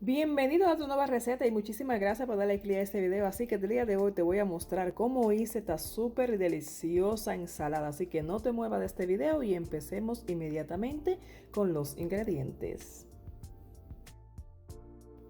Bienvenido a tu nueva receta y muchísimas gracias por darle clic a este video. Así que el día de hoy te voy a mostrar cómo hice esta súper deliciosa ensalada. Así que no te muevas de este video y empecemos inmediatamente con los ingredientes.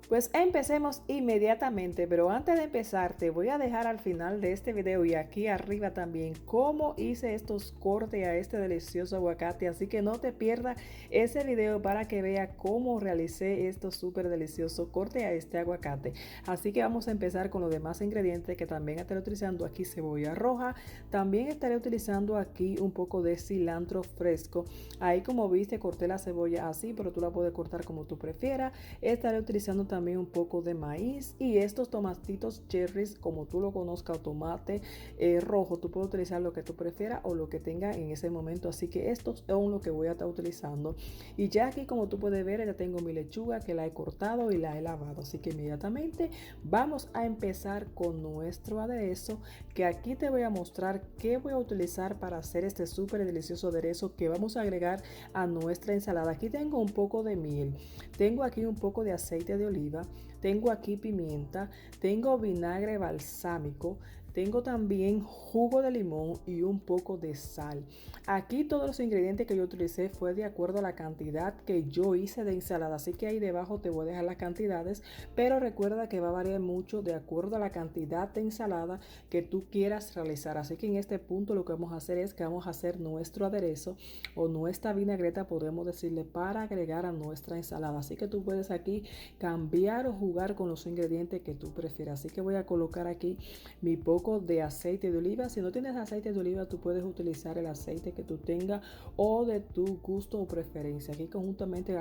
Pues empecemos inmediatamente, pero antes de empezar te voy a dejar al final de este video y aquí arriba también cómo hice estos cortes a este delicioso aguacate, así que no te pierdas ese video para que veas cómo realicé estos súper deliciosos cortes a este aguacate. Así que vamos a empezar con los demás ingredientes, que también estaré utilizando aquí cebolla roja, también estaré utilizando aquí un poco de cilantro fresco. Ahí, como viste, corté la cebolla así, pero tú la puedes cortar como tú prefieras. Estaré utilizando también un poco de maíz y estos tomatitos cherries, como tú lo conozcas, o tomate rojo, tú puedes utilizar lo que tú prefieras o lo que tenga en ese momento. Así que estos son lo que voy a estar utilizando. Y ya aquí, como tú puedes ver, ya tengo mi lechuga que la he cortado y la he lavado. Así que inmediatamente vamos a empezar con nuestro aderezo, que aquí te voy a mostrar qué voy a utilizar para hacer este súper delicioso aderezo que vamos a agregar a nuestra ensalada. Aquí tengo un poco de miel, tengo aquí un poco de aceite de oliva, tengo aquí pimienta, tengo vinagre balsámico, tengo también jugo de limón y un poco de sal. Aquí todos los ingredientes que yo utilicé fue de acuerdo a la cantidad que yo hice de ensalada, así que ahí debajo te voy a dejar las cantidades, pero recuerda que va a variar mucho de acuerdo a la cantidad de ensalada que tú quieras realizar. Así que en este punto lo que vamos a hacer es que vamos a hacer nuestro aderezo o nuestra vinagreta, podemos decirle, para agregar a nuestra ensalada. Así que tú puedes aquí cambiar o jugar con los ingredientes que tú prefieras. Así que voy a colocar aquí mi poco de aceite de oliva. Si no tienes aceite de oliva, tú puedes utilizar el aceite que tú tengas o de tu gusto o preferencia. Aquí conjuntamente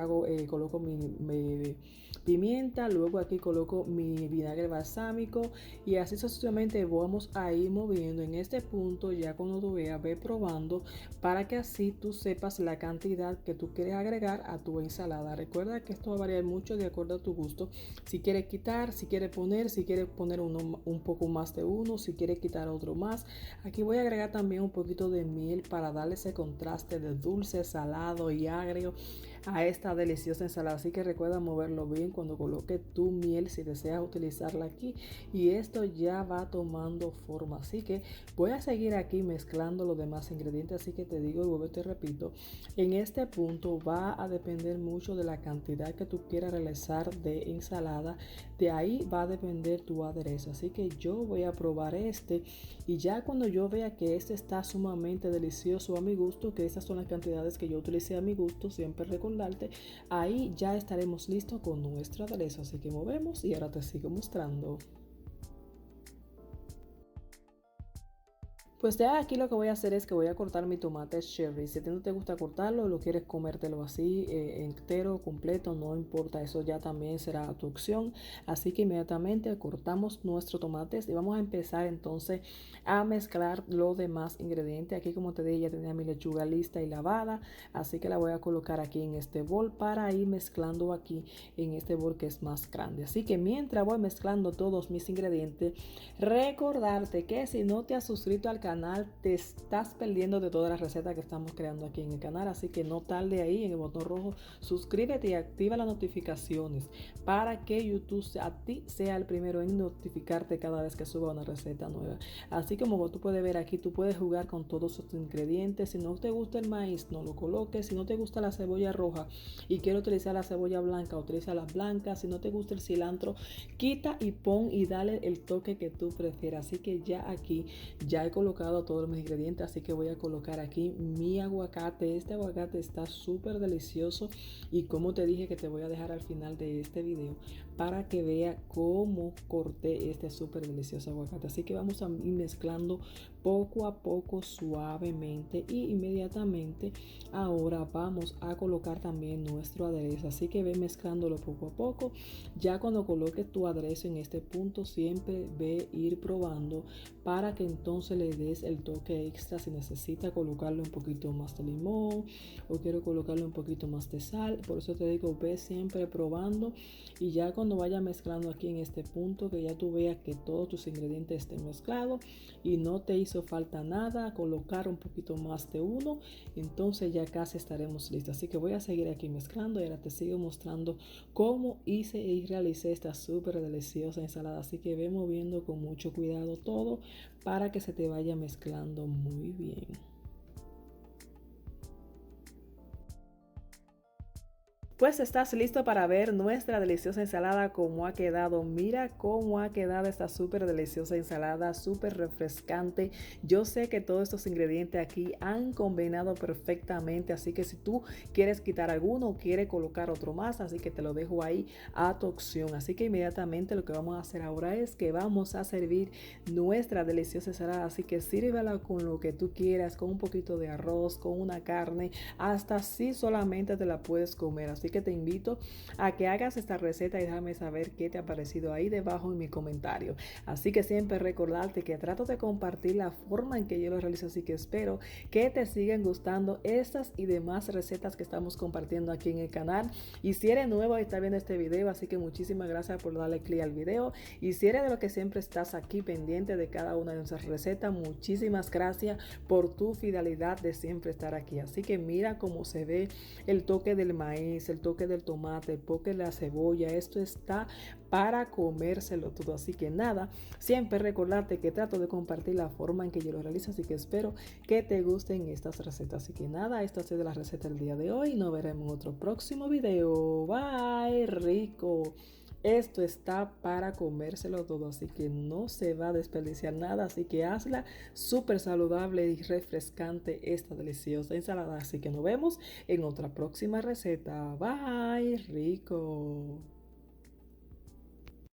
coloco mi pimienta, luego aquí coloco mi vinagre balsámico y así sucesivamente vamos a ir moviendo. En este punto, ya cuando tú veas, ve probando para que así tú sepas la cantidad que tú quieres agregar a tu ensalada. Recuerda que esto va a variar mucho de acuerdo a tu gusto. Si quieres quitar, si quieres poner un poco más de uno, si quieres quitar otro más. Aquí voy a agregar también un poquito de miel para darle ese contraste de dulce, salado y agrio a esta deliciosa ensalada. Así que recuerda moverlo bien cuando coloque tu miel, si deseas utilizarla aquí. Y esto ya va tomando forma. Así que voy a seguir aquí mezclando los demás ingredientes. Así que te digo y vuelvo y te repito, en este punto va a depender mucho de la cantidad que tú quieras realizar de ensalada. De ahí va a depender tu aderezo. Así que yo voy a probar este y ya cuando yo vea que este está sumamente delicioso a mi gusto, que esas son las cantidades que yo utilicé a mi gusto, siempre recordarte, ahí ya estaremos listos con nuestro aderezo. Así que movemos y ahora te sigo mostrando. Pues ya aquí lo que voy a hacer es que voy a cortar mi tomate cherry. Si a ti no te gusta cortarlo, lo quieres comértelo así, entero, completo, no importa, eso ya también será tu opción. Así que inmediatamente cortamos nuestros tomates y vamos a empezar entonces a mezclar los demás ingredientes. Aquí, como te dije, ya tenía mi lechuga lista y lavada, así que la voy a colocar aquí en este bol para ir mezclando aquí en este bol que es más grande. Así que mientras voy mezclando todos mis ingredientes, recordarte que si no te has suscrito al canal, te estás perdiendo de todas las recetas que estamos creando aquí en el canal. Así que no tarde ahí en el botón rojo, suscríbete y activa las notificaciones para que YouTube a ti sea el primero en notificarte cada vez que suba una receta nueva. Así como tú puedes ver aquí, tú puedes jugar con todos sus ingredientes. Si no te gusta el maíz, no lo coloques. Si no te gusta la cebolla roja y quieres utilizar la cebolla blanca, utiliza la blanca. Si no te gusta el cilantro, quita y pon y dale el toque que tú prefieras. Así que ya aquí ya he colocado todos mis ingredientes, así que voy a colocar aquí mi aguacate. Este aguacate está súper delicioso y como te dije que te voy a dejar al final de este video para que vea cómo corté este súper delicioso aguacate. Así que vamos a ir mezclando poco a poco, suavemente, y inmediatamente ahora vamos a colocar también nuestro aderezo. Así que ve mezclándolo poco a poco. Ya cuando coloques tu aderezo en este punto, siempre ve ir probando para que entonces le dé des el toque extra si necesitas colocarle un poquito más de limón o quiero colocarle un poquito más de sal. Por eso te digo, ve siempre probando y ya cuando vaya mezclando aquí en este punto, que ya tú veas que todos tus ingredientes estén mezclados y no te hizo falta nada, colocar un poquito más de uno, entonces ya casi estaremos listos. Así que voy a seguir aquí mezclando y ahora te sigo mostrando cómo hice y realicé esta súper deliciosa ensalada. Así que ve moviendo con mucho cuidado todo para que se te vaya mezclando muy bien. Pues estás listo para ver nuestra deliciosa ensalada cómo ha quedado. Mira cómo ha quedado esta súper deliciosa ensalada, súper refrescante. Yo sé que todos estos ingredientes aquí han combinado perfectamente, así que si tú quieres quitar alguno o quieres colocar otro más, así que te lo dejo ahí a tu opción. Así que inmediatamente lo que vamos a hacer ahora es que vamos a servir nuestra deliciosa ensalada, así que sírvala con lo que tú quieras, con un poquito de arroz, con una carne, hasta si solamente te la puedes comer. Así que te invito a que hagas esta receta y déjame saber qué te ha parecido ahí debajo en mi comentario. Así que siempre recordarte que trato de compartir la forma en que yo lo realizo, así que espero que te sigan gustando estas y demás recetas que estamos compartiendo aquí en el canal. Y si eres nuevo y estás viendo este video, así que muchísimas gracias por darle clic al video. Y si eres de lo que siempre estás aquí pendiente de cada una de nuestras recetas, muchísimas gracias por tu fidelidad de siempre estar aquí. Así que mira cómo se ve el toque del maíz, el toque del tomate, el toque de la cebolla. Esto está para comérselo todo. Así que nada, siempre recordarte que trato de compartir la forma en que yo lo realizo. Así que espero que te gusten estas recetas. Así que nada, esta ha sido la receta del día de hoy. Nos veremos en otro próximo video. Bye, rico. Esto está para comérselo todo, así que no se va a desperdiciar nada, así que hazla súper saludable y refrescante esta deliciosa ensalada. Así que nos vemos en otra próxima receta. Bye, rico.